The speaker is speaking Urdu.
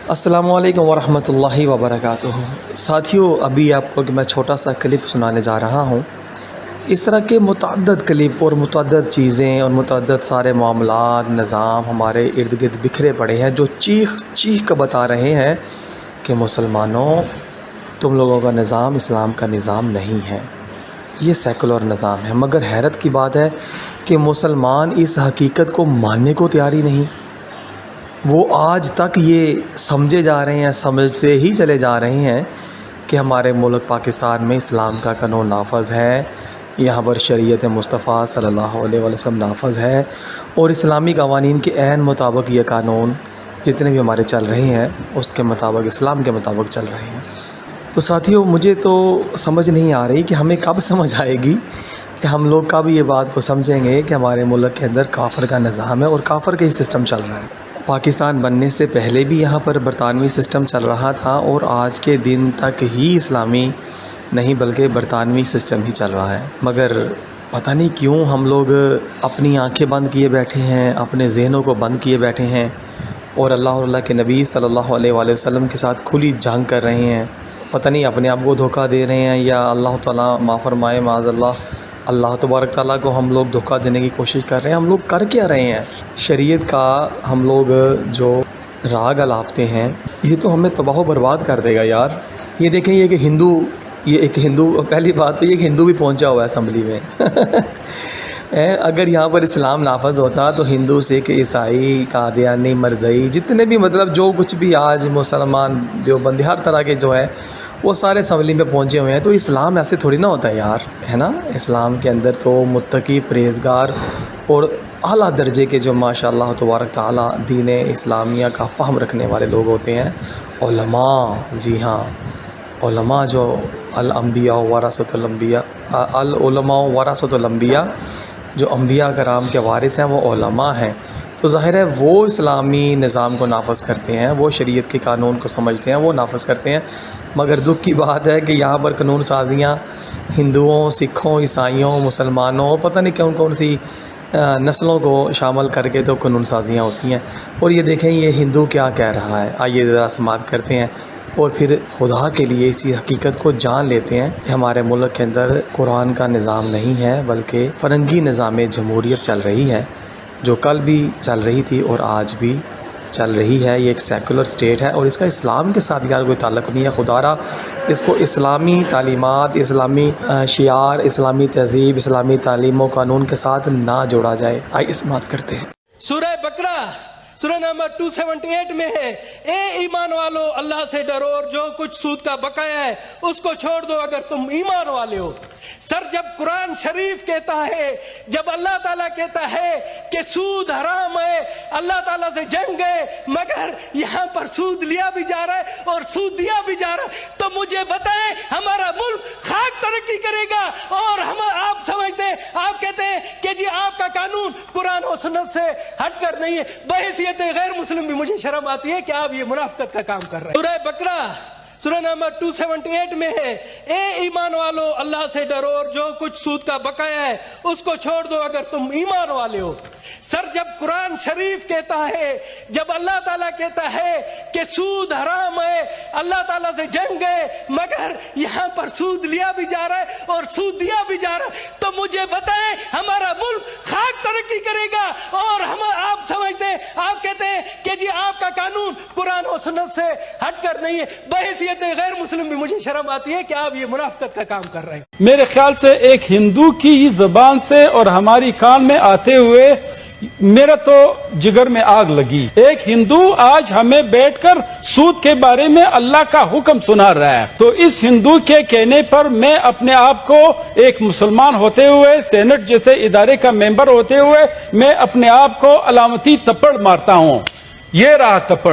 السلام علیکم ورحمۃ اللہ وبرکاتہ۔ ساتھیوں، ابھی آپ کو میں چھوٹا سا کلپ سنانے جا رہا ہوں۔ اس طرح کے متعدد کلپ اور متعدد چیزیں اور متعدد سارے معاملات، نظام ہمارے ارد گرد بکھرے پڑے ہیں جو چیخ چیخ کر بتا رہے ہیں کہ مسلمانوں، تم لوگوں کا نظام اسلام کا نظام نہیں ہے، یہ سیکولر نظام ہے۔ مگر حیرت کی بات ہے کہ مسلمان اس حقیقت کو ماننے کو تیار ہی نہیں۔ وہ آج تک یہ سمجھے جا رہے ہیں، سمجھتے ہی چلے جا رہے ہیں کہ ہمارے ملک پاکستان میں اسلام کا قانون نافذ ہے، یہاں پر شریعت مصطفیٰ صلی اللہ علیہ وسلم نافذ ہے، اور اسلامی قوانین کے عین مطابق یہ قانون جتنے بھی ہمارے چل رہے ہیں اس کے مطابق، اسلام کے مطابق چل رہے ہیں۔ تو ساتھیوں، مجھے تو سمجھ نہیں آ رہی کہ ہمیں کب سمجھ آئے گی، کہ ہم لوگ کب یہ بات کو سمجھیں گے کہ ہمارے ملک کے اندر کافر کا نظام ہے اور کافر کا ہی سسٹم چل رہا ہے۔ پاکستان بننے سے پہلے بھی یہاں پر برطانوی سسٹم چل رہا تھا، اور آج کے دن تک ہی اسلامی نہیں بلکہ برطانوی سسٹم ہی چل رہا ہے۔ مگر پتہ نہیں کیوں ہم لوگ اپنی آنکھیں بند کیے بیٹھے ہیں، اپنے ذہنوں کو بند کیے بیٹھے ہیں، اور اللہ کے نبی صلی اللہ علیہ وآلہ وسلم کے ساتھ کھلی جنگ کر رہے ہیں۔ پتہ نہیں اپنے آپ کو دھوکہ دے رہے ہیں، یا اللہ تعالیٰ معاف فرمائے معاذ اللہ تبارک تعالیٰ کو ہم لوگ دھوکہ دینے کی کوشش کر رہے ہیں۔ ہم لوگ کر کیا رہے ہیں؟ شریعت کا ہم لوگ جو راگ الاپتے ہیں، یہ تو ہمیں تباہ و برباد کر دے گا یار۔ یہ دیکھیں، یہ ایک ہندو پہلی بات تو یہ کہ ہندو بھی پہنچا ہوا ہے اسمبلی میں۔ اگر یہاں پر اسلام نافذ ہوتا تو ہندو، سکھ، عیسائی، قادیانی، مرزائی، جتنے بھی مطلب جو کچھ بھی آج مسلمان، دیوبندی، ہر طرح کے جو ہے وہ سارے اسمبلی میں پہنچے ہوئے ہیں۔ تو اسلام ایسے تھوڑی نہ ہوتا ہے یار، ہے نا؟ اسلام کے اندر تو متقی، پرہیزگار اور اعلیٰ درجے کے جو ماشاء اللہ تبارک تعالیٰ دین اسلامیہ کا فہم رکھنے والے لوگ ہوتے ہیں، علماء۔ جی ہاں، علماء جو الانبیاء ورثۃ الانبیاء، العلماء ورثۃ الانبیاء، جو انبیاء کرام کے وارث ہیں وہ علماء ہیں۔ تو ظاہر ہے وہ اسلامی نظام کو نافذ کرتے ہیں، وہ شریعت کے قانون کو سمجھتے ہیں، وہ نافذ کرتے ہیں۔ مگر دکھ کی بات ہے کہ یہاں پر قانون سازیاں ہندوؤں، سکھوں، عیسائیوں، مسلمانوں، پتہ نہیں کون سی نسلوں کو شامل کر کے تو قانون سازیاں ہوتی ہیں۔ اور یہ دیکھیں، یہ ہندو کیا کہہ رہا ہے، آئیے ذرا سماعت کرتے ہیں، اور پھر خدا کے لیے اسی حقیقت کو جان لیتے ہیں کہ ہمارے ملک کے اندر قرآن کا نظام نہیں ہے بلکہ فرنگی نظام جمہوریت چل رہی ہے، جو کل بھی چل رہی تھی اور آج بھی چل رہی ہے۔ یہ ایک سیکولر سٹیٹ ہے، اور اس کا اسلام کے ساتھ یار کوئی تعلق نہیں ہے۔ خدا را اس کو اسلامی تعلیمات، اسلامی شعار، اسلامی تہذیب، اسلامی تعلیم و قانون کے ساتھ نہ جوڑا جائے۔ آئیے سماعت کرتے ہیں۔ سورہ بقرہ سورہ نمبر 278 میں ہے، اے ایمان والو، اللہ سے ڈرو اور جو کچھ سود کا بقایا ہے اس کو چھوڑ دو اگر تم ایمان والے ہو۔ سر، جب قرآن شریف کہتا ہے، جب اللہ تعالیٰ کہتا ہے کہ سود حرام ہے، اللہ تعالیٰ سے جنگ ہے، مگر یہاں پر سود لیا بھی جا رہا ہے اور سود دیا بھی جا رہا ہے، تو مجھے بتائیں ہمارا ملک خاک ترقی کرے گا؟ اور آپ سمجھتے ہیں، آپ کہتے ہیں کہ جی آپ کا قانون قرآن و سنت سے ہٹ کر نہیں ہے۔ بحیثیت غیر مسلم بھی مجھے شرم آتی ہے کہ آپ یہ منافقت کا کام کر رہے ہیں۔ سورہ بقرہ سورہ نمبر 278 میں ہے، اے ایمان والو، اللہ سے ڈرو اور جو کچھ سود کا بقایا ہے اس کو چھوڑ دو اگر تم ایمان والے ہو۔ سر، جب قرآن شریف کہتا ہے، جب اللہ تعالیٰ کہتا ہے کہ سود حرام ہے، اللہ تعالیٰ سے جنگ ہے، مگر یہاں پر سود لیا بھی جا رہا ہے اور سود دیا بھی جا رہا ہے، تو مجھے بتائیں ہمارا ملک خاک ترقی کرے گا؟ اور آپ سمجھتے ہیں، آپ کہتے ہیں کہ جی آپ کا قانون قرآن و سنت سے ہٹ کر نہیں ہے۔ بحیثیت غیر مسلم بھی مجھے شرم آتی ہے کہ آپ یہ منافقت کا کام کر رہے ہیں۔ میرے خیال سے ایک ہندو کی زبان سے اور ہماری کان میں آتے ہوئے میرا تو جگر میں آگ لگی۔ ایک ہندو آج ہمیں بیٹھ کر سود کے بارے میں اللہ کا حکم سنا رہا ہے، تو اس ہندو کے کہنے پر میں اپنے آپ کو ایک مسلمان ہوتے ہوئے، سینٹ جیسے ادارے کا ممبر ہوتے ہوئے، میں اپنے آپ کو علامتی تپڑ مارتا ہوں۔ یہ رہا تپڑ۔